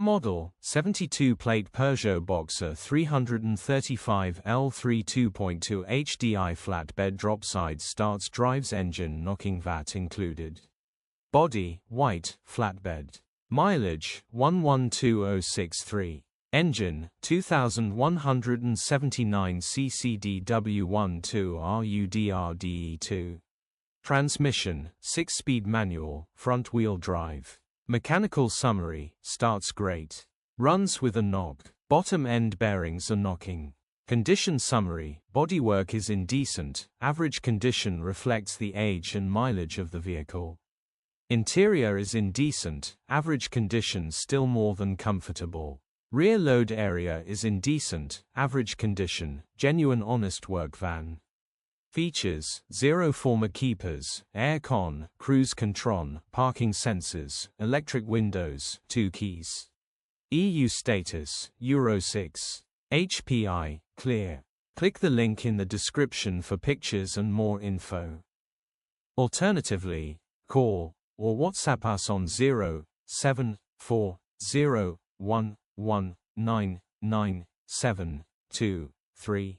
model, 72-plate Peugeot Boxer 335 L3 2.2 HDI flatbed dropside starts drives engine knocking VAT included. Body, white, flatbed. Mileage, 112,063. Engine, 2179 cc/dw12RUDRDE2. Transmission, 6-speed manual, front-wheel drive. Mechanical summary, starts great. Runs with a knock. Bottom end bearings are knocking. Condition summary, bodywork is indecent, average condition reflects the age and mileage of the vehicle. Interior is indecent, average condition still more than comfortable. Rear load area is indecent, average condition, genuine honest work van. Features: 0 former keepers, aircon, cruise Contron, parking sensors, electric windows, 2 keys. EU status, Euro 6. HPI, clear. Click the link in the description for pictures and more info. Alternatively, call or WhatsApp us on 07401199723.